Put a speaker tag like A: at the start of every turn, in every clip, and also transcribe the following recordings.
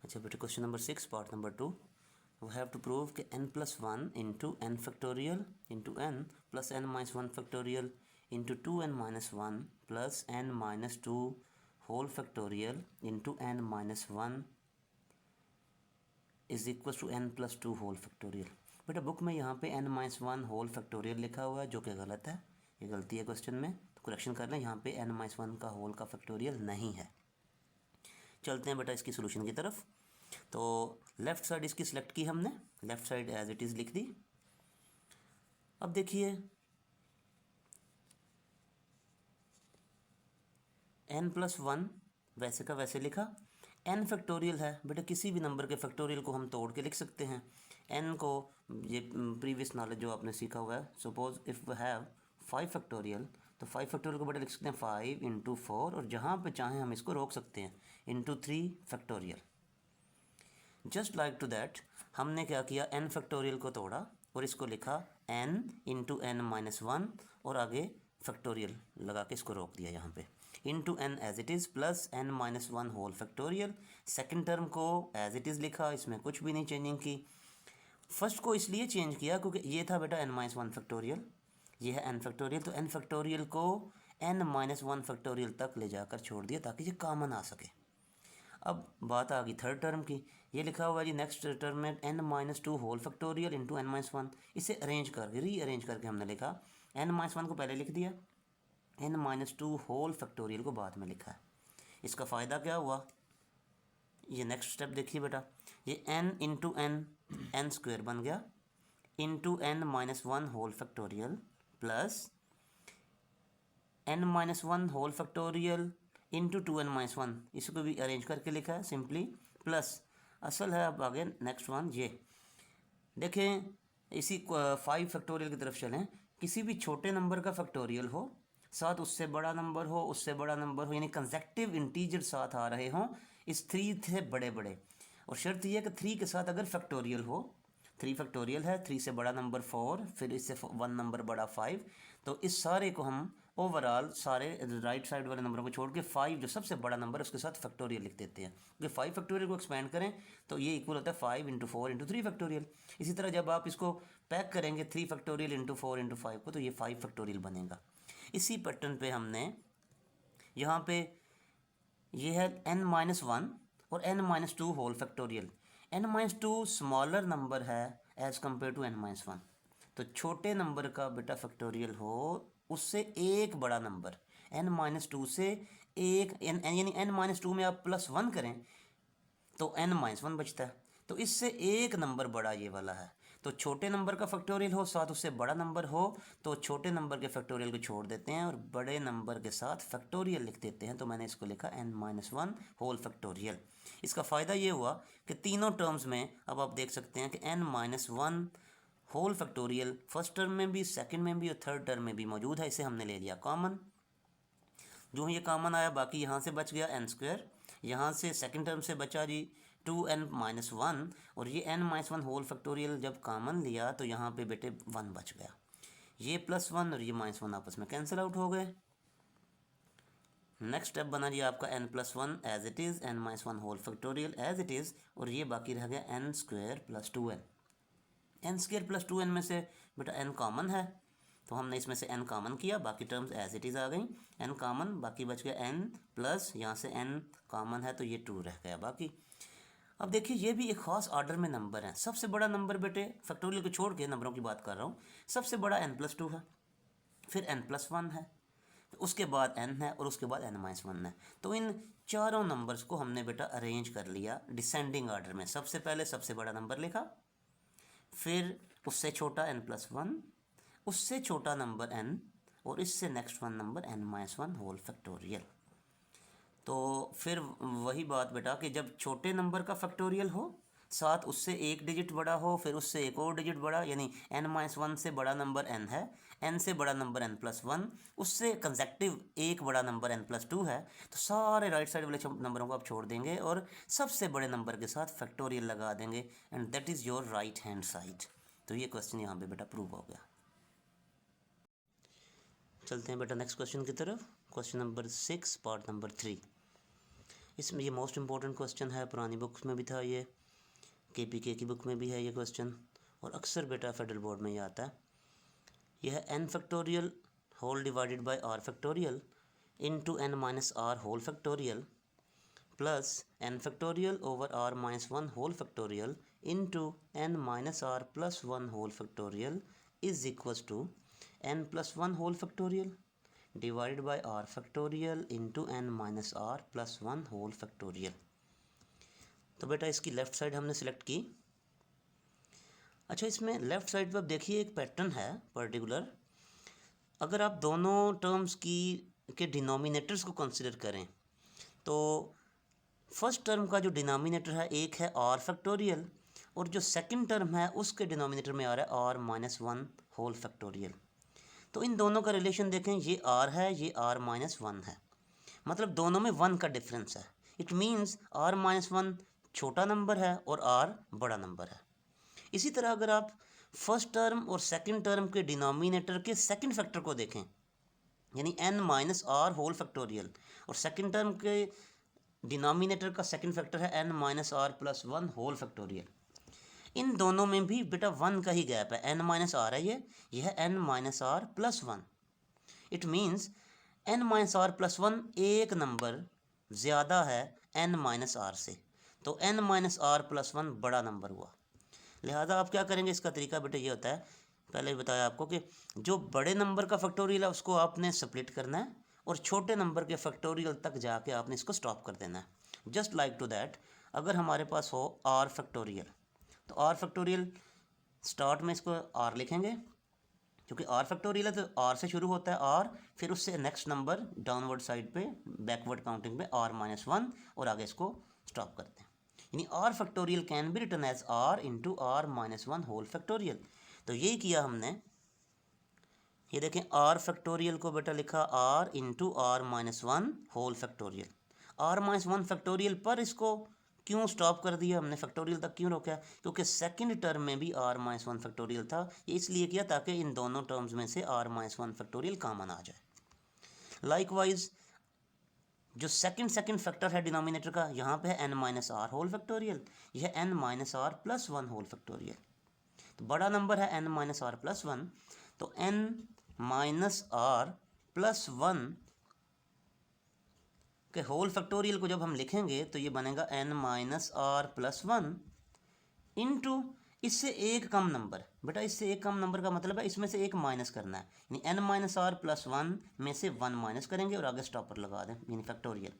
A: अच्छा बेटा question number 6 part number 2 we have to prove कि n+1 into n factorial into n plus n minus one factorial into 2n-1 plus n-2 whole factorial into n-1 is equal to n+2 whole factorial. बेटा book में यहाँ पे n-1 whole factorial लिखा हुआ है जो कि गलत है, ये गलती है क्वेश्चन में, तो करेक्शन कर लें। यहाँ पे n-1 का होल का फैक्टोरियल नहीं है। चलते हैं बेटा इसकी सोल्यूशन की तरफ। तो लेफ़्ट साइड इसकी सिलेक्ट की हमने, left side as it is लिख दी। अब देखिए n+1 वैसे का वैसे लिखा, n फैक्टोरियल है बेटा, किसी भी नंबर के फैक्टोरियल को हम तोड़ के लिख सकते हैं। n को ये प्रीवियस नॉलेज जो आपने सीखा हुआ है, suppose if we have 5 factorial, तो 5 फैक्टोरियल को बेटा लिख सकते हैं 5 इंटू 4, और जहाँ पे चाहें हम इसको रोक सकते हैं into 3 factorial. Just like to that हमने क्या किया, n फैक्टोरियल को तोड़ा और इसको लिखा n इंटू n-1 और आगे फैक्टोरियल लगा के इसको रोक दिया यहाँ पे, into n as it is plus n-1 whole factorial. Second term को एज इट इज़ लिखा, इसमें कुछ भी नहीं चेंजिंग की। फर्स्ट को इसलिए चेंज किया क्योंकि ये था बेटा n-1 फैक्टोरियल, ये है n फैक्टोरियल, तो n फैक्टोरियल को n-1 फैक्टोरियल तक ले जाकर छोड़ दिया ताकि ये कॉमन आ सके। अब बात आ गई थर्ड टर्म की, ये लिखा हुआ है जी नेक्स्ट टर्म में n-2 whole factorial into n-1। इसे अरेंज करके रीअरेंज करके हमने लिखा, n-1 को पहले लिख दिया, n-2 होल फैक्टोरियल को बाद में लिखा है। इसका फ़ायदा क्या हुआ, ये नेक्स्ट स्टेप देखिए बेटा, ये n इंटू n स्क्वायर बन गया into n-1 whole factorial plus n-1 whole factorial into 2n-1, इसको भी अरेंज करके लिखा है सिंपली, प्लस असल है। अब आगे नेक्स्ट वन, ये देखें इसी 5 फैक्टोरियल की तरफ चलें, किसी भी छोटे नंबर का फैक्टोरियल हो, साथ उससे बड़ा नंबर हो, उससे बड़ा नंबर हो, यानी कंसेक्टिव इंटीजर साथ आ रहे हों, इस 3 थे बड़े बड़े, और शर्त यह है कि 3 के साथ अगर फैक्टोरियल हो, 3 फैक्टोरियल है, 3 से बड़ा नंबर 4, फिर इससे 1 नंबर बड़ा 5, तो इस सारे को हम ओवरऑल सारे राइट साइड वाले नंबरों को छोड़ के 5 जो सबसे बड़ा नंबर है उसके साथ फैक्टोरियल लिख देते हैं, क्योंकि 5 फैक्टोरियल को एक्सपेंड करें तो ये इक्वल होता है 5 इंटू 4 इंटू 3 फैक्टोरियल। इसी तरह जब आप इसको पैक करेंगे 3 फैक्टोरियल इंटू 4 इंटू 5 को, तो ये 5 फैक्टोरियल बनेगा। इसी पैटर्न पे हमने यहाँ पे ये है n-1 और n-2 whole factorial. n-2 smaller number है एज़ कम्पेयर टू n-1, तो छोटे नंबर का बेटा फैक्टोरियल हो उससे एक बड़ा नंबर, n-2 से एक यानी n-2 में आप +1 करें तो n-1 बचता है, तो इससे एक नंबर बड़ा ये वाला है। तो छोटे नंबर का फैक्टोरियल हो साथ उससे बड़ा नंबर हो, तो छोटे नंबर के फैक्टोरियल को छोड़ देते हैं और बड़े नंबर के साथ फैक्टोरियल लिख देते हैं, तो मैंने इसको लिखा n-1 होल फैक्टोरियल। इसका फ़ायदा ये हुआ कि तीनों टर्म्स में अब आप देख सकते हैं कि n-1 whole factorial first term में भी, सेकंड में भी और थर्ड टर्म में भी मौजूद है, इसे हमने ले लिया कॉमन। जो ये कॉमन आया बाकी यहाँ से बच गया n स्क्वायर, यहाँ से सेकंड टर्म से बचा जी 2n-1, और ये n-1 होल फैक्टोरियल जब कॉमन लिया तो यहाँ पे बेटे 1 बच गया, ये +1 और ये -1 आपस में कैंसिल आउट हो गए। नेक्स्ट स्टेप बना जी आपका n+1 as it is, n-1 whole factorial as it is, और ये बाकी रह गया n square plus 2n। n square plus 2n में से बेटा n कॉमन है, तो हमने इसमें से n कॉमन किया, बाकी टर्म्स एज इट इज़ आ गई, n कॉमन, बाकी बच गया n प्लस यहाँ से n कॉमन है तो ये 2 रह गया बाकी। अब देखिए ये भी एक ख़ास ऑर्डर में नंबर हैं, सबसे बड़ा नंबर बेटे फैक्टोरियल को छोड़ के नंबरों की बात कर रहा हूँ, सबसे बड़ा n+2 है, फिर n+1 है, उसके बाद n है और उसके बाद n-1 है। तो इन चारों नंबर्स को हमने बेटा अरेंज कर लिया डिसेंडिंग ऑर्डर में, सबसे पहले सबसे बड़ा नंबर लिखा, फिर उससे छोटा n+1, उससे छोटा नंबर n, और इससे next one number n-1 whole factorial. तो फिर वही बात बेटा कि जब छोटे नंबर का फैक्टोरियल हो साथ उससे एक डिजिट बड़ा हो, फिर उससे एक और डिजिट बड़ा, यानी n-1 से बड़ा नंबर n है, n से बड़ा नंबर n+1, उससे कंसेक्टिव एक बड़ा नंबर n+2 है, तो सारे राइट साइड वाले नंबरों को आप छोड़ देंगे और सबसे बड़े नंबर के साथ फैक्टोरियल लगा देंगे, and that is your right hand side. तो ये क्वेश्चन यहाँ पे बेटा प्रूव हो गया। चलते हैं बेटा नेक्स्ट क्वेश्चन की तरफ, क्वेश्चन नंबर 6 पार्ट नंबर 3। इसमें ये मोस्ट इम्पॉर्टेंट क्वेश्चन है, पुरानी बुक्स में भी था ये, KPK की बुक में भी है ये क्वेश्चन, और अक्सर बेटा फेडरल बोर्ड में ये आता है। यह है n factorial whole divided by r factorial into n minus are whole factorial plus n factorial over r minus one whole factorial into n minus are plus one whole factorial is equals to n plus one whole factorial divided by r factorial into n minus are plus one whole factorial. तो बेटा इसकी left side हमने select की। अच्छा, इसमें left side पर आप देखिए एक पैटर्न है पर्टिकुलर। अगर आप दोनों टर्म्स के डिनोमिनेटर्स को कंसिडर करें तो फर्स्ट टर्म का जो डिनोमिनेटर है एक है r फैक्टोरियल, और जो सेकंड टर्म है उसके डिनोमिनेटर में आ रहा है r minus one whole factorial. तो इन दोनों का रिलेशन देखें, ये r है, ये r माइनस वन है, मतलब दोनों में वन का डिफरेंस है। It means r minus one छोटा नंबर है और r बड़ा नंबर है। इसी तरह अगर आप फर्स्ट टर्म और सेकंड टर्म के डिनोमिनेटर के सेकंड फैक्टर को देखें, यानी n minus are whole factorial, और सेकंड टर्म के डिनोमिनेटर का सेकंड फैक्टर है n minus are plus one whole factorial, इन दोनों में भी बेटा वन का ही गैप है। n माइनस आर है ये है n minus are plus one. It means n minus are plus one एक नंबर ज़्यादा है n माइनस आर से, तो n minus are plus one बड़ा नंबर हुआ। लिहाजा आप क्या करेंगे, इसका तरीका बेटा ये होता है, पहले ही बताया आपको कि जो बड़े नंबर का फैक्टोरियल है उसको आपने स्प्लिट करना है और छोटे नंबर के फैक्टोरियल तक जाके आपने इसको स्टॉप कर देना है। जस्ट लाइक टू दैट, अगर हमारे पास हो r फैक्टोरियल, तो r फैक्टोरियल स्टार्ट में इसको r लिखेंगे, क्योंकि r फैक्टोरियल है तो r से शुरू होता है r, फिर उससे नेक्स्ट नंबर डाउनवर्ड साइड पे बैकवर्ड काउंटिंग में r माइनस वन, और आगे इसको स्टॉप करते हैं। यानी r factorial can be written as r into r minus one whole factorial. तो यही किया हमने, ये देखें r फैक्टोरियल को बेटा लिखा r into r minus one whole factorial. r minus one factorial पर इसको क्यों स्टॉप कर दिया हमने, फैक्टोरियल तक क्यों रोका? क्योंकि सेकंड टर्म में भी r माइनस वन फैक्टोरियल था, ये इसलिए किया ताकि इन दोनों टर्म्स में से r minus one factorial common आ जाए। लाइकवाइज जो सेकंड फैक्टर है डिनोमिनेटर का, यहाँ पे है n minus are whole factorial, यह है n minus are plus one whole factorial. तो बड़ा नंबर है n minus are plus one, तो n minus are plus one के होल फैक्टोरियल को जब हम लिखेंगे तो ये बनेगा n minus are plus one into इससे एक कम नंबर। बेटा इससे एक कम नंबर का मतलब है इसमें से एक माइनस करना है, यानी n minus are plus one में से वन माइनस करेंगे और आगे स्टॉपर लगा दें, यानी फैक्टोरियल।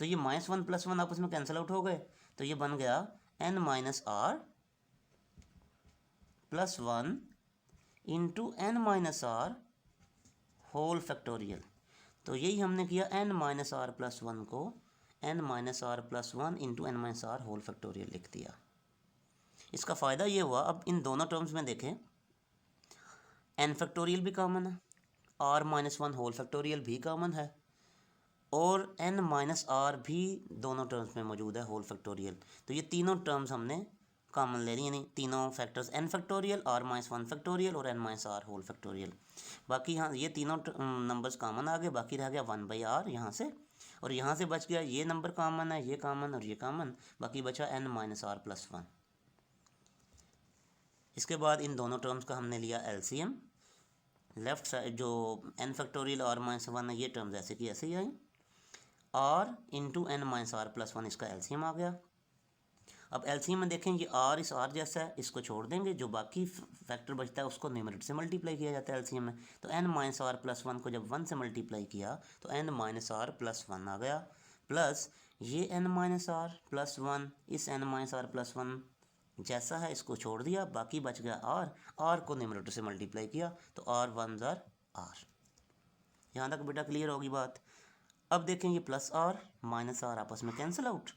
A: तो ये माइनस वन प्लस वन आपस में कैंसिल आउट हो गए, तो ये बन गया n minus are plus one into n minus are whole factorial. तो यही हमने किया, n minus are plus one को n minus are plus one into n minus are whole factorial लिख दिया। इसका फ़ायदा ये हुआ, अब इन दोनों टर्म्स में देखें n फैक्टोरियल भी कॉमन है, r minus one whole factorial भी कॉमन है, और n माइनस आर भी दोनों टर्म्स में मौजूद है होल फैक्टोरियल। तो ये तीनों टर्म्स हमने कॉमन ले ली, यानी तीनों factors n factorial, r minus one factorial और n minus are whole factorial. बाकी यहाँ ये तीनों नंबर्स कॉमन आ गए, बाकी रह गया वन बाई आर यहाँ से, और यहाँ से बच गया ये नंबर कॉमन है, ये कॉमन और ये कॉमन, बाकी बचा n minus are plus one. इसके बाद इन दोनों टर्म्स का हमने लिया एलसीएम। लेफ्ट साइड जो n factorial r minus one है, ये टर्म्स ऐसे की ऐसे ही आई, r into n minus are plus one, इसका एलसीएम आ गया। अब एलसीएम में देखें ये r इस r जैसा है, इसको छोड़ देंगे, जो बाकी फैक्टर बचता है उसको न्यूमरेटर से मल्टीप्लाई किया जाता है एलसीएम में। तो n minus are plus one को जब वन से मल्टीप्लाई किया तो n minus are plus one आ गया, प्लस ये n minus are plus one, इस n minus are plus one जैसा है इसको छोड़ दिया, बाकी बच गया r को न्यूमरेटर से मल्टीप्लाई किया तो r वन ज़ार r। यहाँ तक बेटा क्लियर होगी बात। अब देखें ये प्लस r माइनस r आपस में कैंसिल आउट,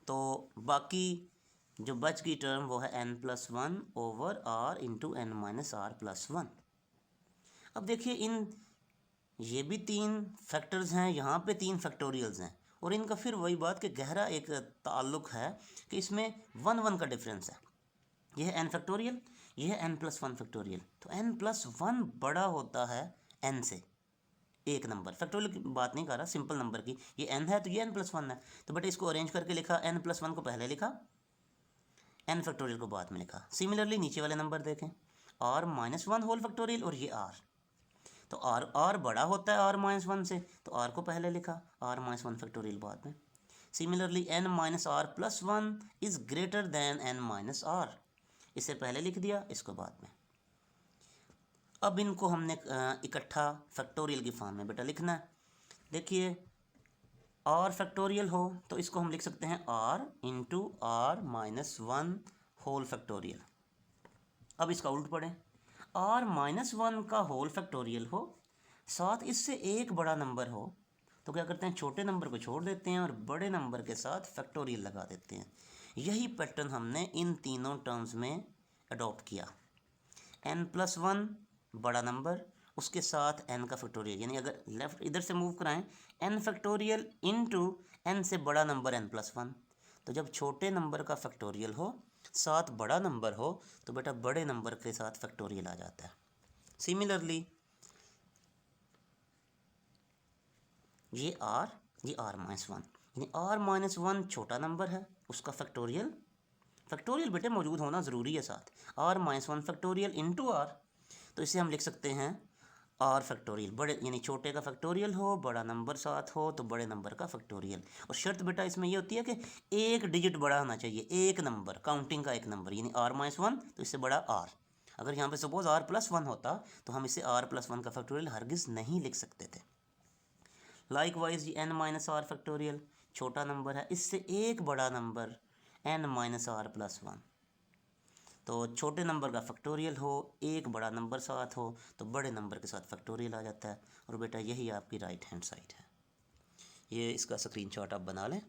A: तो बाकी जो बच गई टर्म वो है n plus one over r into n minus are plus one. अब देखिए ये भी तीन फैक्टर्स हैं, यहाँ पे तीन फैक्टोरियल्स हैं, और इनका फिर वही बात कि गहरा एक ताल्लुक़ है कि इसमें वन वन का डिफरेंस है। यह है n फैक्टोरियल, यह है n प्लस वन फैक्टोरियल, तो n प्लस वन बड़ा होता है n से, एक नंबर, फैक्टोरियल की बात नहीं कर रहा, सिंपल नंबर की। ये n है तो ये n+1 है, तो बेटा इसको अरेंज करके लिखा, n+1 को पहले लिखा, n फैक्टोरियल को बाद में लिखा। सिमिलरली नीचे वाले नंबर देखें, r-1 होल फैक्टोरियल और ये r, तो r बड़ा होता है r-1 से, तो r को पहले लिखा, r-1 फैक्टोरियल बाद में। Similarly n-r+1 is greater than n-r, इसे पहले लिख दिया, इसको बाद में। अब इनको हमने इकट्ठा फैक्टोरियल की फॉर्म में बेटा लिखना है। देखिए r फैक्टोरियल हो तो इसको हम लिख सकते हैं r into r-1 whole factorial. अब इसका उल्ट पढ़ें, r-1 का होल फैक्टोरियल हो, साथ इससे एक बड़ा नंबर हो, तो क्या करते हैं, छोटे नंबर को छोड़ देते हैं और बड़े नंबर के साथ फैक्टोरियल लगा देते हैं। यही पैटर्न हमने इन तीनों टर्म्स में अडॉप्ट किया। n+1 बड़ा नंबर, उसके साथ n का फैक्टोरियल, यानी अगर लेफ्ट इधर से मूव कराएं, n फैक्टोरियल इंटू n से बड़ा नंबर n+1, तो जब छोटे नंबर का फैक्टोरियल हो साथ बड़ा नंबर हो तो बेटा बड़े नंबर के साथ फैक्टोरियल आ जाता है। सिमिलरली ये r-1, यानी r-1 छोटा नंबर है, उसका फैक्टोरियल बेटे मौजूद होना ज़रूरी है साथ, r-1 फैक्टोरियल इंटू r, तो इसे हम लिख सकते हैं r फैक्टोरियल, बड़े यानी छोटे का फैक्टोरियल हो, बड़ा नंबर साथ हो तो बड़े नंबर का फैक्टोरियल। और शर्त बेटा इसमें ये होती है कि एक डिजिट बड़ा होना चाहिए, एक नंबर, काउंटिंग का एक नंबर, यानी r-1 तो इससे बड़ा r। अगर यहाँ पे सपोज r+1 होता तो हम इसे r+1 का फैक्टोरियल हरगिज़ नहीं लिख सकते थे। लाइकवाइज ये n-r फैक्टोरियल छोटा नंबर है, इससे एक बड़ा नंबर n-r+1, तो छोटे नंबर का फैक्टोरियल हो, एक बड़ा नंबर साथ हो तो बड़े नंबर के साथ फैक्टोरियल आ जाता है। और बेटा यही आपकी राइट हैंड साइड है, ये इसका स्क्रीनशॉट आप बना लें।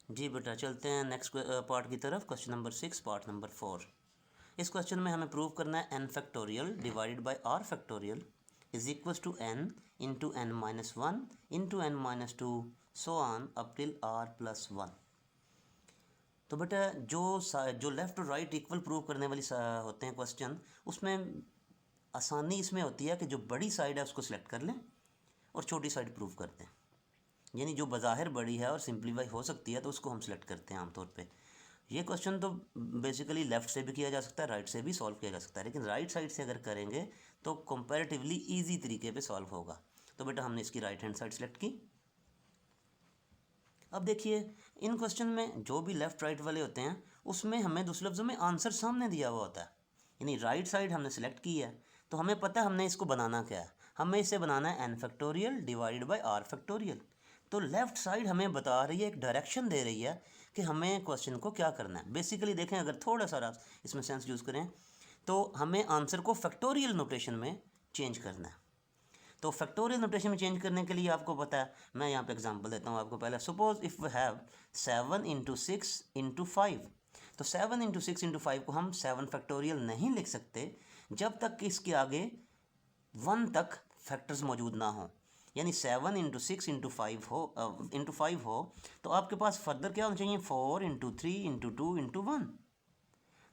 A: जी बेटा चलते हैं नेक्स्ट पार्ट की तरफ, क्वेश्चन नंबर 6 पार्ट नंबर 4। इस क्वेश्चन में हमें प्रूव करना है n factorial divided by r factorial is equal to n into n-1 into n-2 so on up till r+1। तो बेटा जो लेफ़्ट और राइट इक्वल प्रूव करने वाली होते हैं क्वेश्चन, उसमें आसानी इसमें होती है कि जो बड़ी साइड है उसको सिलेक्ट कर लें और छोटी साइड प्रूव कर दें, यानी जो बज़ाहिर बड़ी है और सिंप्लीफाई हो सकती है तो उसको हम सिलेक्ट करते हैं आमतौर पे। ये क्वेश्चन तो बेसिकली लेफ़्ट से भी किया जा सकता है, राइट से भी सॉल्व किया जा सकता है, लेकिन राइट साइड से अगर करेंगे तो कंपैरेटिवली ईजी तरीके पे सॉल्व होगा। तो बेटा हमने इसकी राइट हैंड साइड सेलेक्ट की। अब देखिए इन क्वेश्चन में जो भी लेफ़्ट राइट वाले होते हैं उसमें हमें दूसरे लफ्ज़ों में आंसर सामने दिया हुआ होता है, यानी राइट साइड हमने सेलेक्ट की है तो हमें पता है हमने इसको बनाना क्या है, हमें इसे बनाना है n factorial divided by r factorial. तो लेफ़्ट साइड हमें बता रही है, एक डायरेक्शन दे रही है कि हमें क्वेश्चन को क्या करना है। बेसिकली देखें, अगर थोड़ा सा इसमें सेंस यूज़ करें तो हमें आंसर को फैक्टोरियल नोटेशन में चेंज करना है। तो फैक्टोरियल नोटेशन में चेंज करने के लिए आपको पता है, मैं यहाँ पे एग्जांपल देता हूँ आपको। पहले suppose if we have 7 into 6 into 5, तो 7 इंटू 6 इंटू 5 को हम 7 फैक्टोरियल नहीं लिख सकते जब तक कि इसके आगे 1 तक फैक्टर्स मौजूद ना हो, यानी 7 इंटू 6 इंटू 5 हो तो आपके पास फर्दर क्या होना चाहिए, 4 इंटू 3 इंटू 2 इंटू 1,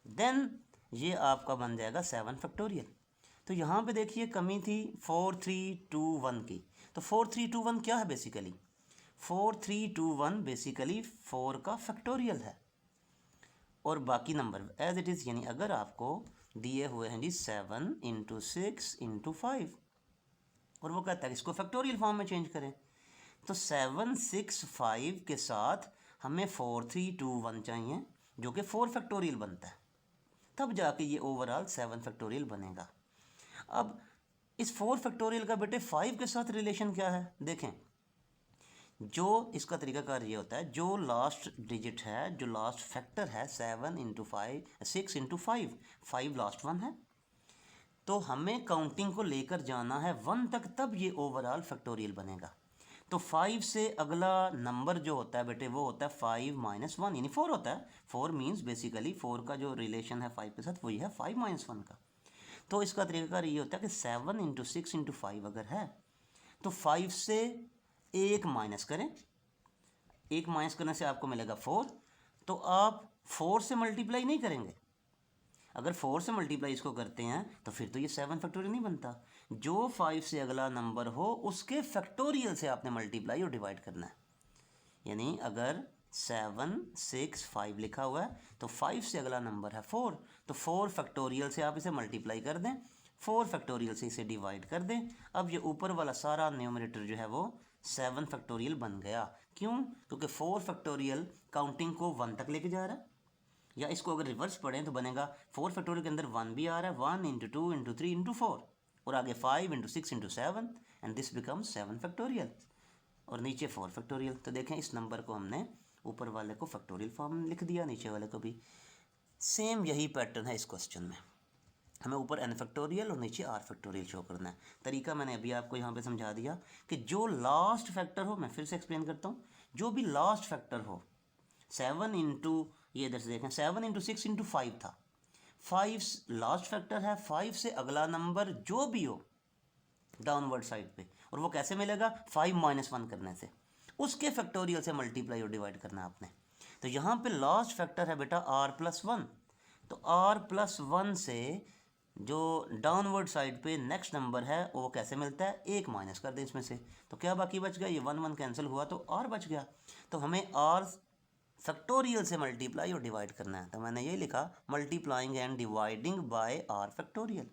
A: देन ये आपका बन जाएगा 7 फैक्टोरियल। तो यहाँ पे देखिए कमी थी 4 3 2 1 की, तो 4 3 2 1 क्या है बेसिकली, 4 3 2 1 बेसिकली 4 का फैक्टोरियल है और बाकी नंबर एज इट इज़, यानी अगर आपको दिए हुए हैं जी 7 इंटू 6 इंटू 5 और वो कहता है कि इसको फैक्टोरियल फॉर्म में चेंज करें, तो 7 6 5 के साथ हमें 4 3 2 1 चाहिए जो कि 4 फैक्टोरियल बनता है, तब जाके ये ओवरऑल 7 फैक्टोरियल बनेगा। अब इस 4 फैक्टोरियल का बेटे 5 के साथ रिलेशन क्या है, देखें जो इसका तरीकाकार ये होता है, जो लास्ट डिजिट है, जो लास्ट फैक्टर है 7 इंटू 5 6 इंटू 5 लास्ट वन है, तो हमें काउंटिंग को लेकर जाना है 1 तक, तब ये ओवरऑल फैक्टोरियल बनेगा। तो 5 से अगला नंबर जो होता है बेटे वो होता है 5 - 1, यानी 4 होता है। 4 मीन्स बेसिकली 4 का जो रिलेशन है 5 के साथ वही है 5 - 1 का। तो इसका तरीकाकार ये होता है कि 7 इंटू 6 इंटू 5 अगर है तो 5 से एक माइनस करें, एक माइनस करने से आपको मिलेगा 4, तो आप 4 से मल्टीप्लाई नहीं करेंगे, अगर 4 से मल्टीप्लाई इसको करते हैं तो फिर तो ये 7 फैक्टोरियल नहीं बनता। जो 5 से अगला नंबर हो उसके फैक्टोरियल से आपने मल्टीप्लाई और डिवाइड करना है। यानी अगर 7 6 5 लिखा हुआ है तो 5 से अगला नंबर है 4, तो 4 फैक्टोरियल से आप इसे मल्टीप्लाई कर दें, 4 फैक्टोरियल से इसे डिवाइड कर दें। अब ये ऊपर वाला सारा न्यूमरेटर जो है वो 7 फैक्टोरियल बन गया। क्यों? क्योंकि 4 फैक्टोरियल काउंटिंग को 1 तक लेके जा रहा है। या इसको अगर रिवर्स पढ़ें तो बनेगा 4 फैक्टोरियल के अंदर 1 भी आ रहा है, 1 इंटू 2 इंटू 3 इंटू 4, और आगे 5 into 6 into 7, and this becomes 7 factorial, और नीचे 4 फैक्टोरियल। तो देखें इस नंबर को हमने ऊपर वाले को फैक्टोरियल फॉर्म में लिख दिया, नीचे वाले को भी। सेम यही पैटर्न है इस क्वेश्चन में, हमें ऊपर n फैक्टोरियल और नीचे r फैक्टोरियल शो करना है। तरीका मैंने अभी आपको यहाँ पे समझा दिया कि जो लास्ट फैक्टर हो, मैं फिर से एक्सप्लेन करता हूँ, जो भी लास्ट फैक्टर हो, 7 इंटू, ये इधर से देखें 7 इंटू 6 इंटू 5 था, 5 लास्ट फैक्टर है, 5 से अगला नंबर जो भी हो डाउनवर्ड साइड पे, और वो कैसे मिलेगा? 5 माइनस 1 करने से, उसके फैक्टोरियल से मल्टीप्लाई और डिवाइड करना है आपने। तो यहाँ पे लास्ट फैक्टर है बेटा r+1, तो r+1 से जो डाउनवर्ड साइड पे नेक्स्ट नंबर है वो कैसे मिलता है? 1 माइनस कर दें इसमें से, तो क्या बाकी बच गया? ये 1 1 कैंसिल हुआ तो r बच गया। तो हमें r फैक्टोरियल से मल्टीप्लाई और डिवाइड करना है, तो मैंने ये लिखा multiplying and dividing bye r factorial.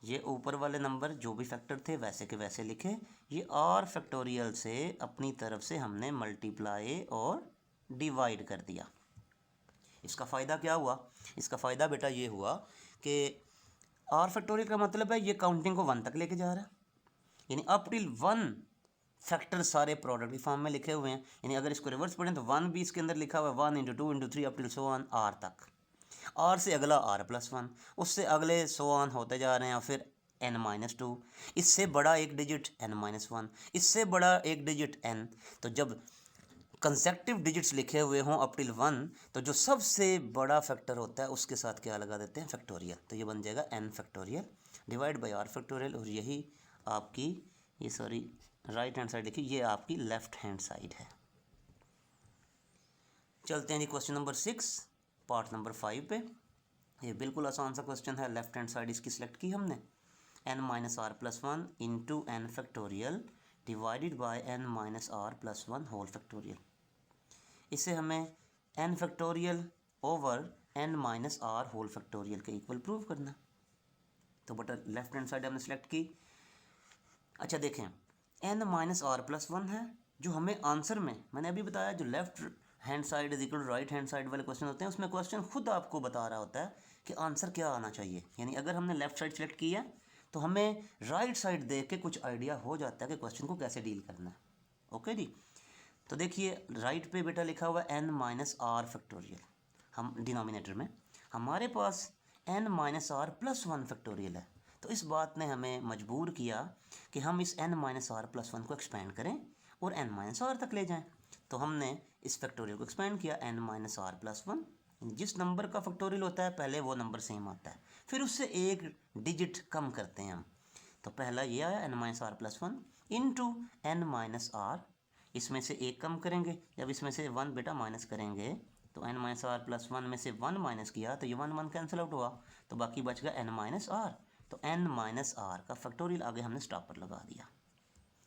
A: ये ऊपर वाले नंबर जो भी फैक्टर थे वैसे के वैसे लिखे, ये r फैक्टोरियल से अपनी तरफ से हमने मल्टीप्लाई और डिवाइड कर दिया। इसका फ़ायदा क्या हुआ? इसका फ़ायदा बेटा ये हुआ कि r फैक्टोरियल का मतलब है ये काउंटिंग को 1 तक लेके जा रहा है, यानी अप टिल 1 फैक्टर सारे प्रोडक्ट की फॉर्म में लिखे हुए हैं। यानी अगर इसको रिवर्स पढ़ें तो 1 भी इसके अंदर लिखा हुआ है, 1 into 2 into 3 up till so on r तक, r से अगला r+1, उससे अगले सो ऑन होते जा रहे हैं, फिर n-2, इससे बड़ा एक डिजिट n-1, इससे बड़ा एक डिजिट n। तो जब कंसेक्टिव डिजिट्स लिखे हुए हों अप टिल 1, तो जो सबसे बड़ा फैक्टर होता है उसके साथ क्या लगा देते हैं? फैक्टोरियल। तो ये बन जाएगा n factorial divide by r factorial, और यही आपकी, ये सॉरी राइट हैंड साइड देखिए, ये आपकी लेफ्ट हैंड साइड है। चलते हैं जी क्वेश्चन नंबर 6 पार्ट नंबर 5 पे। ये बिल्कुल आसान सा क्वेश्चन है, लेफ्ट हैंड साइड इसकी सिलेक्ट की हमने, n-r+1 into n factorial divided by n-r+1 whole factorial. इसे हमें n factorial over n-r whole factorial के इक्वल प्रूव करना। तो बटा लेफ्ट हैंड साइड हमने सेलेक्ट की। अच्छा देखें, n-r+1 है जो हमें आंसर में, मैंने अभी बताया जो left hand side is equal right hand side वाले क्वेश्चन होते हैं उसमें क्वेश्चन खुद आपको बता रहा होता है कि आंसर क्या आना चाहिए। यानी अगर हमने लेफ्ट साइड सेलेक्ट की है तो हमें राइट साइड देख के कुछ आइडिया हो जाता है कि क्वेश्चन को कैसे डील करना है। ओके जी, तो देखिए राइट पे बेटा लिखा हुआ n-r फैक्टोरियल, हम डिनोमिनेटर में हमारे पास n-r+1 फैक्टोरियल है, तो इस बात ने हमें मजबूर किया कि हम इस n-r+1 को एक्सपेंड करें और n-r तक ले जाएं। तो हमने इस फैक्टोरियल को एक्सपेंड किया n-r+1, जिस नंबर का फैक्टोरियल होता है पहले वो नंबर सेम आता है, फिर उससे एक डिजिट कम करते हैं हम। तो पहला ये आया n-r+1 इंटू n-r, इसमें से एक कम करेंगे, जब इसमें से 1 बेटा माइनस करेंगे तो n-r+1 में से 1 माइनस किया तो ये 1 1 कैंसिल आउट हुआ, तो बाकी बच गया n-r। तो n-r का फैक्टोरियल आगे हमने स्टॉपर लगा दिया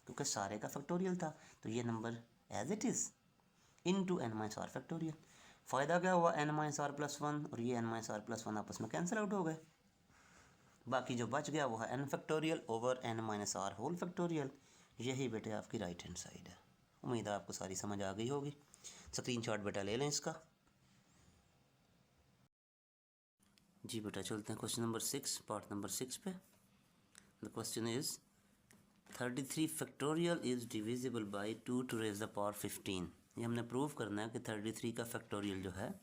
A: क्योंकि सारे का फैक्टोरियल था, तो ये number as it is into n-r factorial. फ़ायदा क्या हुआ? n-r+1 और ये n-r+1 आपस में कैंसिल आउट हो गए, बाकी जो बच गया वो है n factorial over n-r whole factorial. यही बेटे आपकी राइट हैंड साइड है। उम्मीद है आपको सारी समझ आ गई होगी। स्क्रीनशॉट बेटा ले लें इसका। जी बेटा चलते हैं क्वेश्चन नंबर 6 पार्ट नंबर 6 पे। The question is 33 factorial is divisible by 2 to raise the power 15। ये हमने प्रूव करना है कि 33 का फैक्टोरियल जो है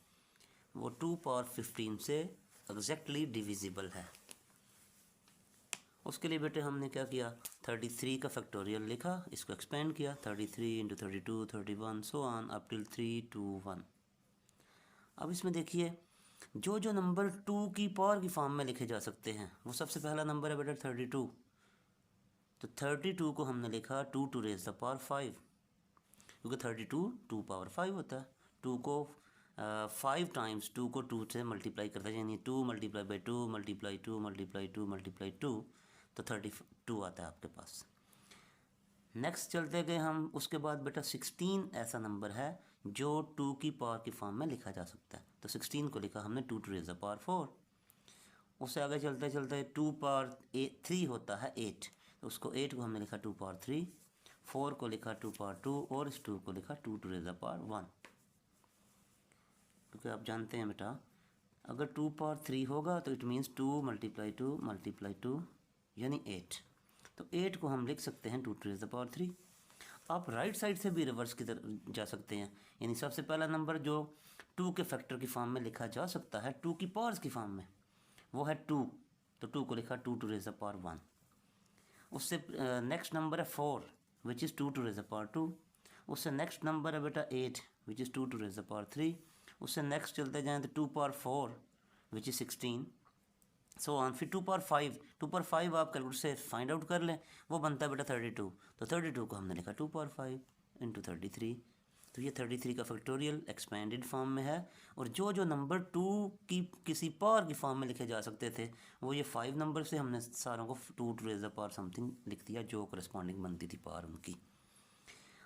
A: वो 2 पावर 15 से एग्जैक्टली डिविजिबल है। उसके लिए बेटे हमने क्या किया, 33 का फैक्टोरियल लिखा, इसको एक्सपेंड किया, 33 into 32 31 so on up till 3 2 1। अब इसमें देखिए जो जो नंबर 2 की पावर की फॉर्म में लिखे जा सकते हैं, वो सबसे पहला नंबर है बेटा 32। तो 32 को हमने लिखा 2 टू रेज द पावर 5, क्योंकि 32 2 पावर 5 होता है। 2 को 5 टाइम्स 2 को 2 से मल्टीप्लाई करता है, यानी 2 multiply by 2 multiply 2 multiply 2 multiply 2, तो 32 आता है आपके पास। नेक्स्ट चलते गए हम, उसके बाद बेटा 16 ऐसा नंबर है जो 2 की पावर की फॉर्म में लिखा जा सकता है, तो 16 को लिखा हमने 2 टू रेज़ द पावर 4। उससे आगे चलते चलते 2 पावर 3 होता है 8, तो उसको 8 को हमने लिखा 2 पावर 3, 4 को लिखा 2 पावर 2 और इस 2 को लिखा 2 टू रेज़ द पावर 1। क्योंकि आप जानते हैं बेटा अगर 2 पावर 3 होगा तो इट मीन्स 2 मल्टीप्लाई 2 मल्टीप्लाई 2 यानी 8, तो 8 को हम लिख सकते हैं 2 टू रेज़ द पावर 3। आप राइट साइड से भी रिवर्स की तरफ जा सकते हैं, यानी सबसे पहला नंबर जो 2 के फैक्टर की फॉर्म में लिखा जा सकता है 2 की पावर्स की फॉर्म में, वो है 2, तो 2 को लिखा 2 टू रेज़ द पावर 1। उससे नेक्स्ट नंबर है 4 which is 2 to raise the power 2। उससे नेक्स्ट नंबर है बेटा 8 which is 2 to raise the power 3। उससे नेक्स्ट चलते जाएँ तो 2 power 4 which is 16, so on. फिर 2 पावर 5, 2 पावर 5 आप कैलकुलेटर से फाइंड आउट कर लें, वो बनता है बेटा 32, तो 32 को हमने लिखा 2 पावर 5 इंटू 33, तो ये 33 का फैक्टोरियल एक्सपेंडेड फॉर्म में है। और जो नंबर 2 की किसी पावर की फॉर्म में लिखे जा सकते थे वो ये 5 नंबर से हमने सारों को 2 to raise the power something लिख दिया, जो करस्पॉन्डिंग बनती थी पावर उनकी।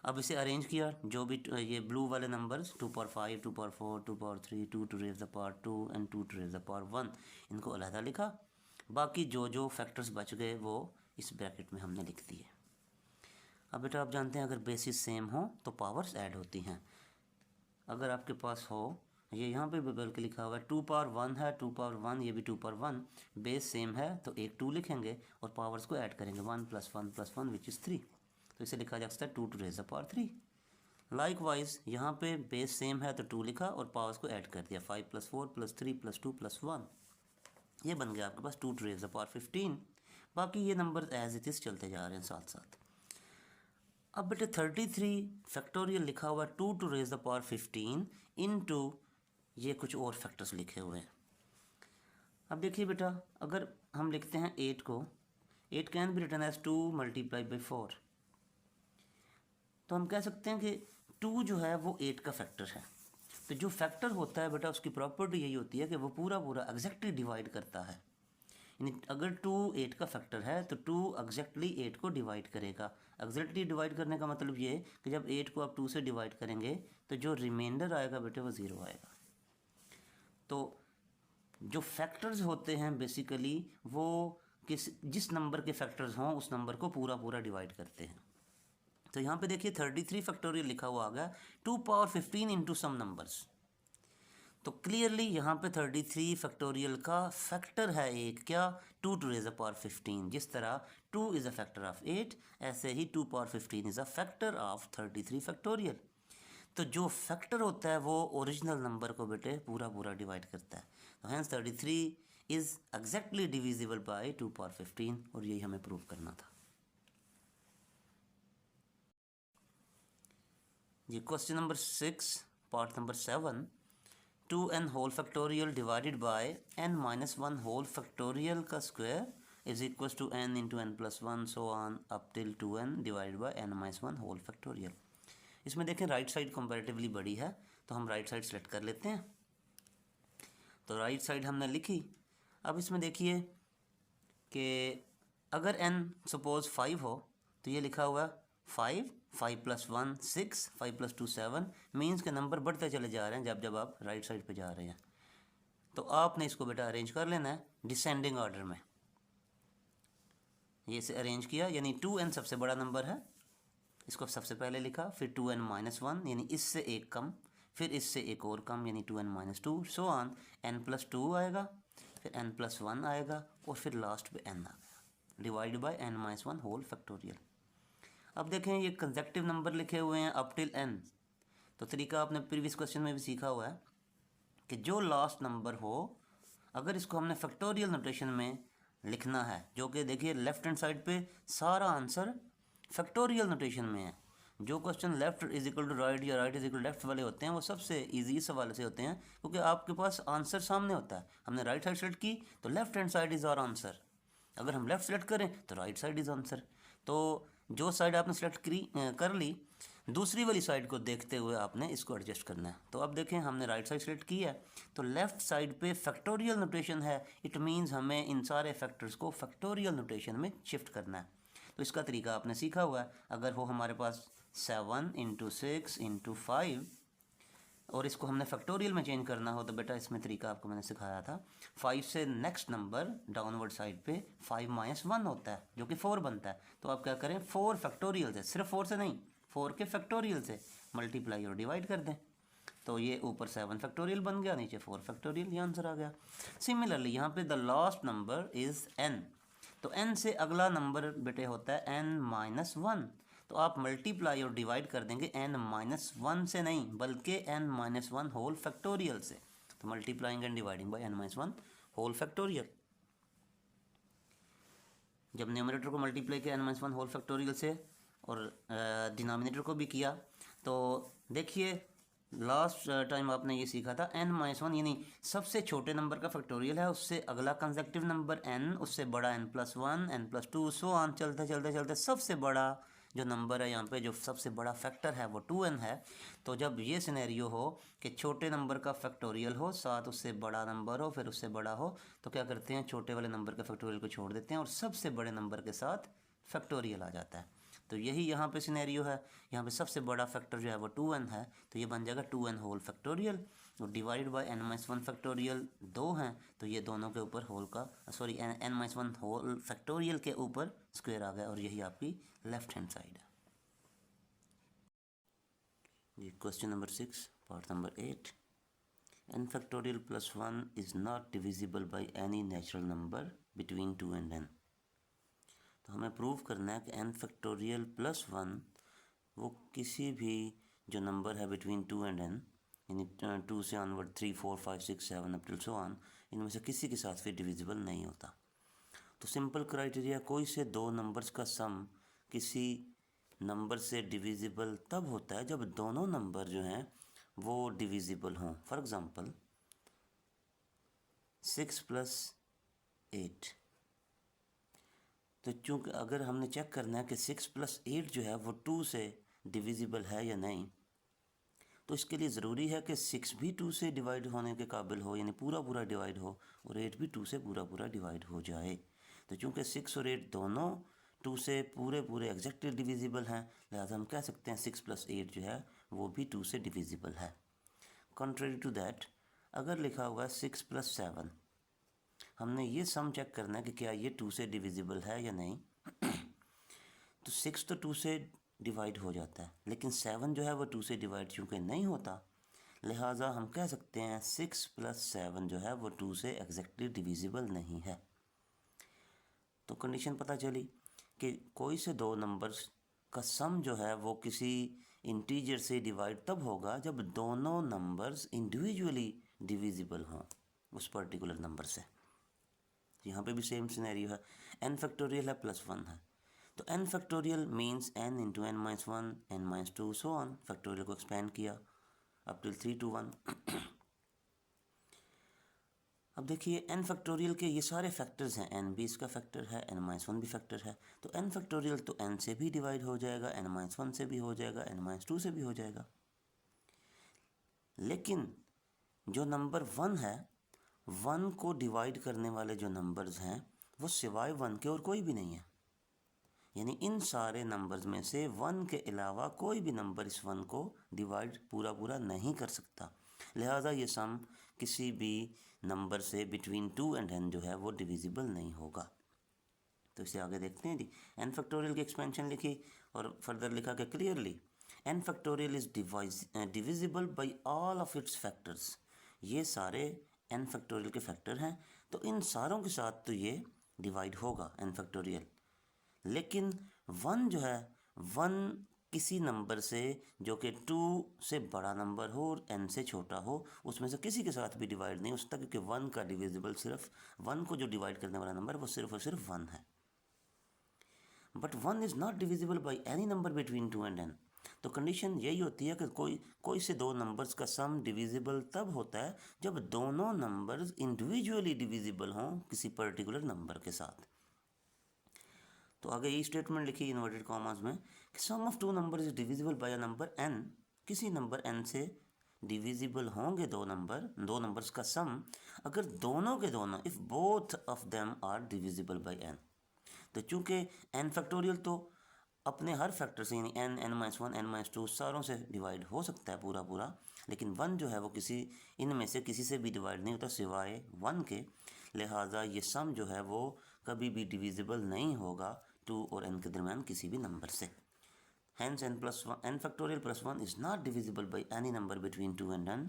A: अब इसे अरेंज किया, जो भी ये ब्लू वाले numbers 2 power 5, 2 power 4, 2 power 3, 2 to raise the power 2 and 2 to raise the power 1, इनको अलहदा लिखा। बाकी जो फैक्टर्स बच गए वो इस ब्रैकेट में हमने लिख दिए। अब बेटा आप जानते हैं अगर बेसिस सेम हो तो पावर्स ऐड होती हैं। अगर आपके पास हो, ये यहाँ पे भी बल्कि लिखा हुआ है 2 पावर 1 है, 2 पावर 1, ये भी 2 पावर 1, बेस सेम है तो एक 2 लिखेंगे और पावर्स को ऐड करेंगे 1 प्लस 1 प्लस 1 विच इज़ 3, तो इसे लिखा जा सकता है 2 to raise the power 3। Likewise यहाँ पे बेस सेम है तो 2 लिखा और पावर्स को ऐड कर दिया 5 प्लस 4 प्लस 3 प्लस 2 प्लस 1, ये बन गया आपके पास 2 टू रेज़ द पावर 15। बाकी ये नंबर एज इट इज़ चलते जा रहे हैं साथ साथ। अब बेटे 33 फैक्टोरियल लिखा हुआ है 2 to raise the power 15 into ये कुछ और फैक्टर्स लिखे हुए हैं। अब देखिए बेटा अगर हम लिखते हैं 8 को, 8 can be written as 2 multiply by 4, तो हम कह सकते हैं कि 2 जो है वो 8 का फैक्टर है। तो जो फैक्टर होता है बेटा उसकी प्रॉपर्टी यही होती है कि वो पूरा एग्जैक्टली डिवाइड करता है, यानी अगर 2 8 का फैक्टर है तो 2 एग्जैक्टली 8 को डिवाइड करेगा। एग्जैक्टली डिवाइड करने का मतलब ये कि जब 8 को आप 2 से डिवाइड करेंगे तो जो रिमाइंडर आएगा बेटे वो 0 आएगा। तो जो फैक्टर्स होते हैं बेसिकली वो जिस नंबर के फैक्टर्स हों उस नंबर को पूरा डिवाइड करते हैं। तो यहाँ पे देखिए 33 फैक्टोरियल लिखा हुआ आ गया 2 पावर 15 इंटू सम नंबर्स, तो क्लियरली यहाँ पे 33 फैक्टोरियल का फैक्टर है एक, क्या, 2 टू रेज़ द पावर 15। जिस तरह 2 इज़ अ फैक्टर ऑफ 8, ऐसे ही 2 power 15 is a factor of 33 factorial. तो जो फैक्टर होता है वो ओरिजिनल नंबर को बेटे पूरा डिवाइड करता है, तो hence 33 is exactly divisible by 2 power 15, और यही हमें प्रूव करना था। ये question number 6 part number 7, 2n whole factorial divided by n minus 1 whole factorial का square is equal to n into n plus 1 so on up till 2n divided by n minus 1 whole factorial. इसमें देखें right side comparatively बड़ी है तो हम right side select कर लेते हैं, तो राइट साइड हमने लिखी। अब इसमें देखिए कि अगर n सपोज 5 हो तो ये लिखा हुआ 5, 5 प्लस 1 6, 5 प्लस 2 7, मीन्स के नंबर बढ़ते चले जा रहे हैं जब आप राइट साइड पे जा रहे हैं। तो आपने इसको बेटा अरेंज कर लेना है डिसेंडिंग ऑर्डर में। ये से अरेंज किया, यानी 2n सबसे बड़ा नंबर है, इसको सबसे पहले लिखा, फिर 2n माइनस 1 यानी इससे एक कम, फिर इससे एक और कम यानी 2n minus 2, so on n plus 2 आएगा, फिर n प्लस 1 आएगा और फिर लास्ट पे n आ गया, divide by n minus 1 whole factorial. अब देखें ये कंसेक्टिव नंबर लिखे हुए हैं अप टिल n, तो तरीका आपने प्रीवियस क्वेश्चन में भी सीखा हुआ है कि जो लास्ट नंबर हो अगर इसको हमने फैक्टोरियल नोटेशन में लिखना है, जो कि देखिए लेफ्ट हैंड साइड पे सारा आंसर फैक्टोरियल नोटेशन में है। जो question left is equal to right या right is equal to left वाले होते हैं वो सबसे ईजी इस हवाले से होते हैं क्योंकि आपके पास आंसर सामने होता है। हमने राइट साइड सेलेक्ट की तो left hand side is our answer, अगर हम लेफ्ट सेलेक्ट करें तो राइट साइड इज़ आंसर। तो जो साइड आपने सेलेक्ट कर ली, दूसरी वाली साइड को देखते हुए आपने इसको एडजस्ट करना है। तो अब देखें हमने राइट साइड सेलेक्ट की है, तो लेफ़्ट साइड पे फैक्टोरियल नोटेशन है, इट मीन्स हमें इन सारे फैक्टर्स को फैक्टोरियल नोटेशन में शिफ्ट करना है। तो इसका तरीका आपने सीखा हुआ है। अगर वो हमारे पास 7 × 6 × 5 और इसको हमने फैक्टोरियल में चेंज करना हो, तो बेटा इसमें तरीका आपको मैंने सिखाया था। 5 से नेक्स्ट नंबर डाउनवर्ड साइड पे 5 - 1 होता है, जो कि 4 बनता है। तो आप क्या करें, 4 फैक्टोरियल से, सिर्फ 4 से नहीं, 4 के फैक्टोरियल से मल्टीप्लाई और डिवाइड कर दें। तो ये ऊपर 7 फैक्टोरियल बन गया, नीचे 4 फैक्टोरियल, ये आंसर आ गया। सिमिलरली यहाँ पे the last number is n, तो n से अगला नंबर बेटे होता है n - 1। तो आप मल्टीप्लाई और डिवाइड कर देंगे n - 1 से नहीं, बल्कि n - 1 होल फैक्टोरियल से। तो multiplying and dividing by n - 1 whole factorial. जब न्यूमरेटर को मल्टीप्लाई किया n - 1 होल फैक्टोरियल से और डिनोमिनेटर को भी किया, तो देखिए लास्ट टाइम आपने ये सीखा था n - 1 यानी सबसे छोटे नंबर का फैक्टोरियल है, उससे अगला कंसेक्टिव नंबर n, उससे बड़ा n+1 n+2 सो ऑन, चलते चलते चलते सबसे बड़ा जो नंबर है यहाँ पे, जो सबसे बड़ा फैक्टर है वो 2n है। तो जब ये सिनेरियो हो कि छोटे नंबर का फैक्टोरियल हो, साथ उससे बड़ा नंबर हो, फिर उससे बड़ा हो, तो क्या करते हैं, छोटे वाले नंबर के फैक्टोरियल को छोड़ देते हैं और सबसे बड़े नंबर के साथ फैक्टोरियल आ जाता है। तो यही यहाँ पे सिनेरियो है। यहाँ पे सबसे बड़ा फैक्टर जो है वो 2n है, तो ये बन जाएगा 2n होल फैक्टोरियल और डिवाइड बाय n - 1 फैक्टोरियल 2 हैं, तो ये दोनों के ऊपर होल का सॉरी n - 1 होल फैक्टोरियल के ऊपर स्क्वायर आ गया, और यही आपकी लेफ्ट हैंड साइड है। ये question number 6 part number 8, n factorial plus 1 is not divisible by any natural number between 2 and n। तो हमें प्रूव करना है कि n फैक्टोरियल प्लस 1 वो किसी भी जो नंबर है बिटवीन 2 एंड n, यानी 2 से onward 3 4 5 6 7 up till so on, इनमें से किसी के साथ भी डिविजिबल नहीं होता। तो सिंपल क्राइटेरिया, कोई से दो नंबर्स का सम किसी नंबर से डिविजिबल तब होता है जब दोनों नंबर जो हैं वो डिविजिबल हों। फॉर एग्ज़ाम्पल 6 + 8, तो चूँकि अगर हमने चेक करना है कि 6 + 8 जो है वो 2 से डिविजिबल है या नहीं, तो इसके लिए ज़रूरी है कि 6 भी 2 से डिवाइड होने के काबिल हो, यानी पूरा पूरा डिवाइड हो, और 8 भी 2 से पूरा पूरा डिवाइड हो जाए। तो चूँकि 6 और 8 दोनों 2 से पूरे पूरे एग्जैक्टली डिविजिबल हैं, लिहाजा हम कह सकते हैं 6 + 8 जो है वो भी 2 से डिविजिबल है। कॉन्ट्रेरी टू दैट, अगर लिखा हुआ है 6 + 7, हमने ये सम चेक करना है कि क्या ये 2 से डिविजिबल है या नहीं। तो 6 तो 2 से डिवाइड हो जाता है, लेकिन 7 जो है वो 2 से डिवाइड चूँकि नहीं होता, लिहाजा हम कह सकते हैं 6 + 7 जो है वो 2 से एग्जैक्टली डिविजिबल नहीं है। तो कंडीशन पता चली कि कोई से दो नंबर्स का सम जो है वो किसी इंटीजर से डिवाइड तब होगा जब दोनों नंबर्स इंडिविजुअली डिविजिबल हों उस पर्टिकुलर नंबर से। यहाँ पे भी सेम सिनेरियो है, n फैक्टोरियल है प्लस 1 है, तो n factorial means n × n - 1 n - 2 so on, factorial को एक्सपेंड किया अप टिल 3 to 1। अब देखिए n फैक्टोरियल के ये सारे फैक्टर्स हैं, n भी इसका फैक्टर है, n - 1 भी फैक्टर है, तो n फैक्टोरियल तो n से भी डिवाइड हो जाएगा, n - 1 से भी हो जाएगा, n - 2 से भी हो जाएगा। लेकिन जो नंबर 1 है, 1 को डिवाइड करने वाले जो नंबर्स हैं वो सिवाय 1 के और कोई भी नहीं है, यानी इन सारे नंबर्स में से 1 के अलावा कोई भी नंबर इस 1 को डिवाइड पूरा पूरा नहीं कर सकता, लिहाजा ये सम किसी भी नंबर से बिटवीन 2 and n जो है वो डिविजिबल नहीं होगा। तो इसे आगे देखते हैं जी। n फैक्टोरियल की एक्सपेंशन लिखी और फर्दर लिखा कि clearly n factorial is divisible by all of its factors. ये सारे n फैक्टोरियल के फैक्टर हैं, तो इन सारों के साथ तो ये डिवाइड होगा n फैक्टोरियल, लेकिन 1 जो है 1 किसी नंबर से जो कि 2 से बड़ा नंबर हो और n से छोटा हो, उसमें से किसी के साथ भी डिवाइड नहीं हो सकता, क्योंकि 1 का डिविजिबल सिर्फ 1 को जो डिवाइड करने वाला नंबर वो सिर्फ और सिर्फ 1 है। But 1 is not divisible by any number between 2 and n। तो कंडीशन यही होती है कि कोई से दो नंबर्स का सम डिविजिबल तब होता है जब दोनों नंबर्स इंडिविजुअली डिविजिबल हों किसी पर्टिकुलर नंबर के साथ। तो आगे यही स्टेटमेंट लिखी इन्वर्टेड कॉमास में कि sum of two number is divisible by a number n, किसी नंबर n से डिविजिबल होंगे दो नंबर्स का सम अगर दोनों के दोनों if both of them are divisible by n। तो चूंकि n फैक्टोरियल तो अपने हर फैक्टर से यानी n, n-1, n-2 सारों से डिवाइड हो सकता है पूरा, लेकिन वन जो है वो इनमें से किसी से भी डिवाइड नहीं होता सिवाय वन के, लिहाजा ये सम जो है वो कभी भी डिविजिबल नहीं होगा 2 और n के दरमियान किसी भी नंबर से। Hence n factorial plus 1 is not divisible by any number between 2 and n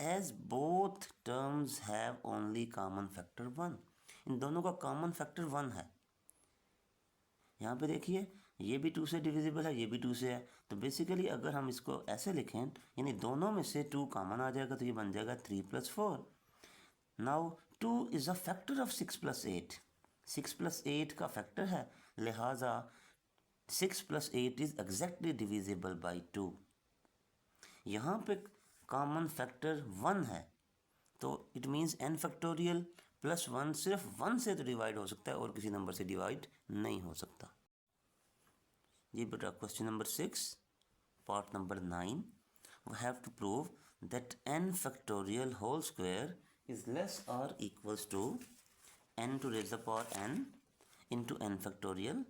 A: as both terms have only common factor 1। इन दोनों का कॉमन फैक्टर 1 है। यहाँ पे देखिए ये भी 2 से डिविजिबल है, ये भी 2 से है, तो बेसिकली अगर हम इसको ऐसे लिखें यानी दोनों में से 2 कॉमन आ जाएगा तो ये बन जाएगा 3 + 4। Now 2 is a factor of 6 + 8, 6 + 8 का फैक्टर है, लिहाजा 6 + 8 इज एग्जैक्टली डिविजिबल बाई 2। यहाँ पे कॉमन फैक्टर 1 है तो it means n factorial plus 1 सिर्फ 1 से तो डिवाइड हो सकता है और किसी नंबर से डिवाइड नहीं हो सकता। जी बेटा question number 6 part number 9, we have to prove that n factorial whole square is less or equals to n to raise the power n into n factorial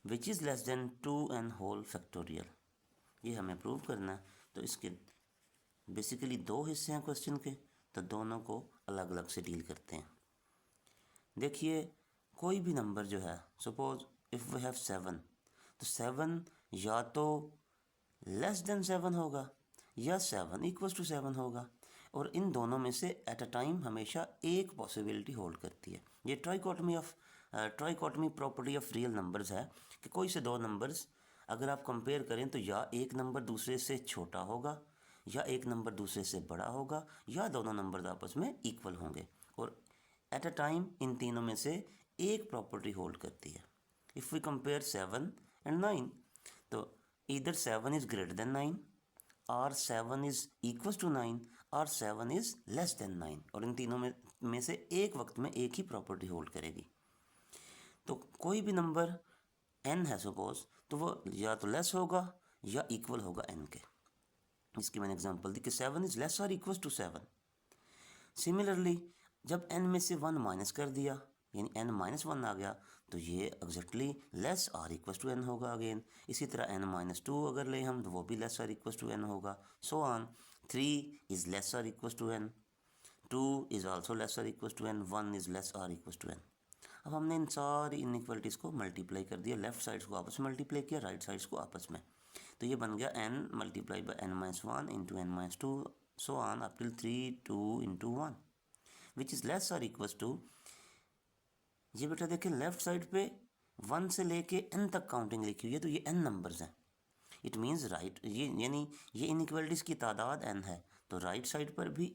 A: which is less than 2n whole factorial। ये हमें prove करना है। तो इसके basically दो हिस्से हैं question के, तो दोनों को अलग अलग से डील करते हैं। देखिए कोई भी नंबर जो है सपोज इफ़ वी हैव 7, तो 7 या तो लेस देन 7 होगा या 7 इक्वल्स टू 7 होगा, और इन दोनों में से एट अ टाइम हमेशा एक पॉसिबिलिटी होल्ड करती है। ये ट्राइकोटमी प्रॉपर्टी ऑफ रियल नंबर्स है कि कोई से दो नंबर्स अगर आप कंपेयर करें तो या एक नंबर दूसरे से छोटा होगा या एक नंबर दूसरे से बड़ा होगा या दोनों नंबर्स आपस में इक्वल होंगे, और एट अ टाइम इन तीनों में से एक प्रॉपर्टी होल्ड करती है। इफ़ वी कंपेयर 7 and 9, तो either 7 is greater than 9 और 7 is equals to 9 और 7 is less than 9, और इन तीनों में से एक वक्त में एक ही प्रॉपर्टी होल्ड करेगी। तो कोई भी नंबर n है सपोज, तो वो या तो लेस होगा या इक्वल होगा n के। इसकी मैंने एग्जांपल दी कि 7 is less or equals to 7। Similarly जब n में से 1 माइनस कर दिया यानी n-1 आ गया तो ये एग्जैक्टली लेस और इक्वल्स टू n होगा अगेन। इसी तरह n-2 अगर ले हम तो वो भी लेस और इक्वल्स टू n होगा, सो ऑन। 3 इज़ लेस और equals to n, 2 is also less और equals to n, 1 is less और इक्वल्स टू n। अब हमने इन सारी इनइक्वलिटीज़ को मल्टीप्लाई कर दिया, लेफ्ट साइड्स को आपस में मल्टीप्लाई किया, राइट साइड्स को आपस में, तो ये बन गया n multiply by n-1 into n-2 so on up till 3 2 into 1 which is less और इक्वल्स टू। ये बेटा देखिए लेफ्ट साइड पे 1 से लेके n तक काउंटिंग लिखी हुई है, तो ये n नंबर्स हैं। इट मीन्स राइट ये यानी ये इनइक्वलिटीज़ की तादाद n है, तो राइट साइड पर भी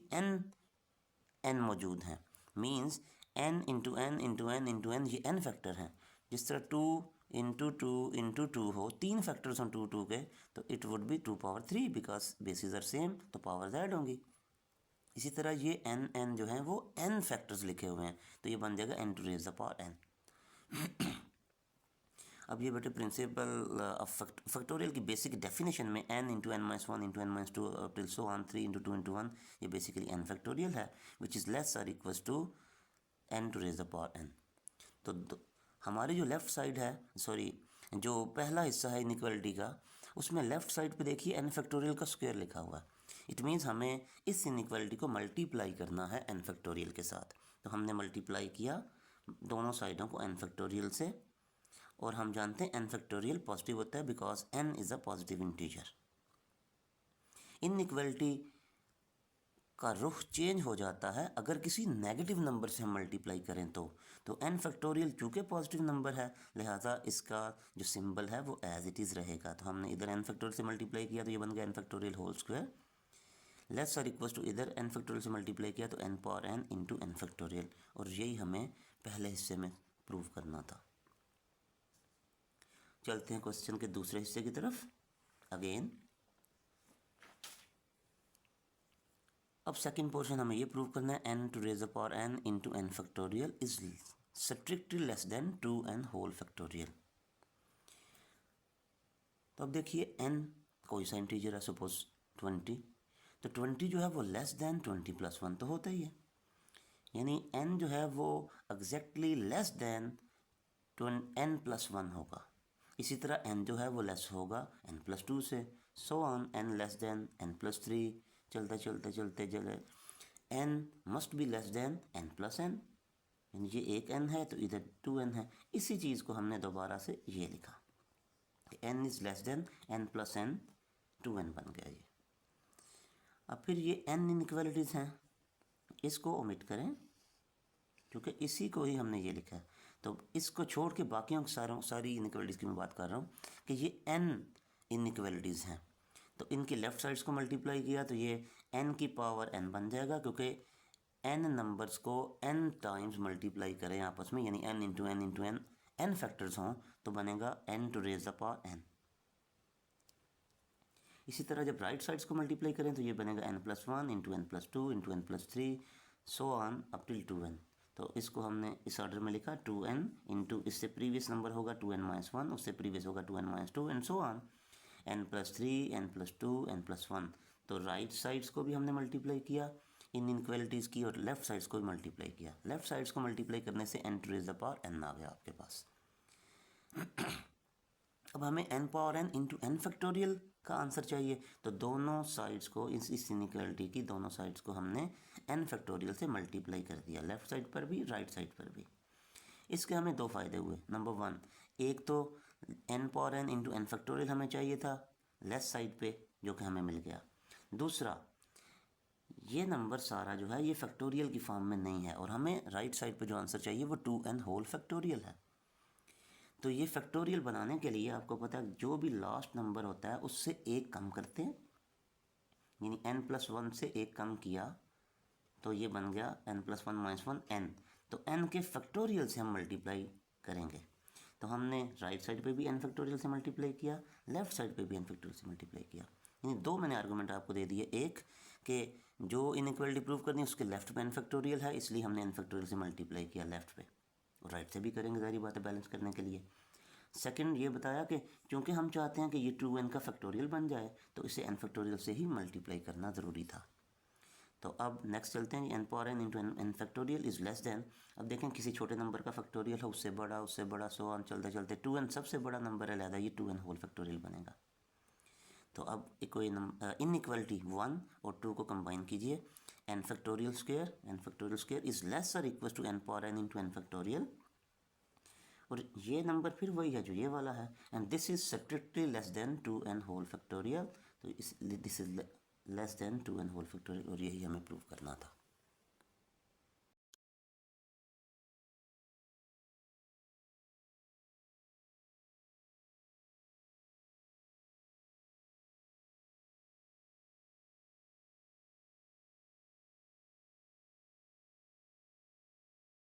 A: n मौजूद हैं। Means n into n into n into n ये n फैक्टर हैं। जिस तरह 2 इंटू 2 इंटू 2 हो, 3 फैक्टर्स हों 2 के, तो it would be 2⁻3 because basis are same, तो पावर्स ऐड होंगी। इसी तरह ये n जो हैं वो n फैक्टर्स लिखे हुए हैं, तो ये बन जाएगा n to raise the power n। अब ये बेटे प्रिंसिपल ऑफ फैक्टोरियल की बेसिक डेफिनेशन में n into n-1 into n-2 till so on 3 into 2 into 1 ये बेसिकली n फैक्टोरियल है विच इज़ लेस और equals to n to raise the power n। तो हमारी जो लेफ़्ट साइड है जो पहला हिस्सा है इनइक्वालिटी का, उसमें लेफ़्ट साइड पे देखिए n फैक्टोरियल का स्क्वायर लिखा हुआ है। इट मीन्स हमें इस इनइक्वालिटी को मल्टीप्लाई करना है n फैक्टोरियल के साथ, तो हमने मल्टीप्लाई किया दोनों साइडों को n फैक्टोरियल से, और हम जानते हैं n फैक्टोरियल पॉजिटिव होता है because n is a positive integer. Inequality का रुख चेंज हो जाता है अगर किसी नेगेटिव नंबर से हम मल्टीप्लाई करें तो n फैक्टोरियल चूँकि पॉजिटिव नंबर है लिहाजा इसका जो सिंबल है वो एज इट इज़ रहेगा। तो हमने इधर n फैक्टोरियल से मल्टीप्लाई किया तो ये बन गया n factorial whole square, less और इक्वल्स टू इधर n फैक्टोरियल से मल्टीप्लाई किया तो n power n into n factorial, और यही हमें पहले हिस्से में प्रूव करना था। चलते हैं क्वेश्चन के दूसरे हिस्से की तरफ अगेन। अब सेकंड पोर्शन हमें ये प्रूव करना है n to raise the power n into n factorial is strictly less than 2n whole factorial. तो अब देखिए n कोई सा इंटीजर है, सपोज 20, तो 20 जो है वो लेस देन 20 प्लस 1 तो होता ही है, यानी n जो है वो exactly less than n plus 1 होगा। इसी तरह n जो है वो लेस होगा n प्लस 2 से, so on n less than n plus 3, चलते चलते चलते चले n must be less than n plus n, यानी ये एक n है तो इधर 2n है। इसी चीज़ को हमने दोबारा से ये लिखा कि n is less than n plus n, 2n बन गया ये। अब फिर ये n इनइक्वालिटीज़ हैं, इसको ओमिट करें क्योंकि इसी को ही हमने ये लिखा है, तो इसको छोड़ के बाकियों सारी इनइक्वालिटीज़ की मैं बात कर रहा हूँ कि ये n इनइक्वालिटीज़ हैं। तो इनकी लेफ़्ट साइड्स को मल्टीप्लाई किया तो ये n की पावर n बन जाएगा, क्योंकि n नंबर्स को n टाइम्स मल्टीप्लाई करें आपस में, यानी n into n n factors हों तो बनेगा n to raise the power n। इसी तरह जब राइट साइड्स को मल्टीप्लाई करें तो ये बनेगा n plus 1 into n plus 2 into n plus 3, so on up till 2n। तो इसको हमने इस ऑर्डर में लिखा 2n इंटू, इससे प्रीवियस नंबर होगा 2n माइनस 1, उससे प्रीवियस होगा 2n minus 2 and so on, n plus 3, n plus 2, n plus 1। तो राइट साइड्स को भी हमने मल्टीप्लाई किया इन इनक्वालिटीज़ की, और लेफ़्ट साइड्स को भी मल्टीप्लाई किया। लेफ़्ट साइड्स को मल्टीप्लाई करने से n to raise the power n आ गया आपके पास। अब हमें n power n into n factorial का आंसर चाहिए, तो दोनों साइड्स को, इस इनइक्वालिटी की दोनों साइड्स को हमने n फैक्टोरियल से मल्टीप्लाई कर दिया, लेफ़्ट साइड पर भी राइट साइड पर भी। इसके हमें दो फ़ायदे हुए। नंबर 1, एक तो n power n into n factorial हमें चाहिए था लेफ्ट साइड पे, जो कि हमें मिल गया। दूसरा, ये नंबर सारा जो है ये फैक्टोरियल की फॉर्म में नहीं है, और हमें राइट साइड पे जो आंसर चाहिए वो 2n होल फैक्टोरियल है। तो ये फैक्टोरियल बनाने के लिए आपको पता है जो भी लास्ट नंबर होता है उससे एक कम करते हैं, यानी n प्लस 1 से एक कम किया तो ये बन गया n प्लस 1 माइनस 1 n। तो n के फैक्टोरियल से हम मल्टीप्लाई करेंगे, तो हमने राइट साइड पे भी n फैक्टोरियल से मल्टीप्लाई किया, लेफ्ट साइड पे भी n फैक्टोरियल से मल्टीप्लाई किया। यानी दो मैंने आर्गूमेंट आपको दे दिए, एक कि जो इनइक्वालिटी प्रूव करनी है उसके लेफ्ट पे n फैक्टोरियल है, इसलिए हमने n फैक्टोरियल से मल्टीप्लाई किया लेफ्ट पे, और राइट से भी करेंगे, सारी बातें बैलेंस करने के लिए। सेकंड ये बताया कि क्योंकि हम चाहते हैं कि ये 2n का फैक्टोरियल बन जाए तो इसे n फैक्टोरियल से ही मल्टीप्लाई करना ज़रूरी था। तो अब नेक्स्ट चलते हैं, n power n into n factorial is less than. अब देखें किसी छोटे नंबर का फैक्टोरियल है, उससे बड़ा सो ऑन चलते चलते 2n सबसे बड़ा नंबर है, लिहाजा ये 2n होल फैक्टोरियल बनेगा। तो अब कोई इनइक्वालिटी 1 और 2 को कंबाइन कीजिए, n factorial is less or equal to n power n into n factorial, और ये नंबर फिर वही है जो ये वाला है, and this is strictly less than 2n whole factorial. तो this is less than 2n whole factorial, और यही हमें प्रूव करना था।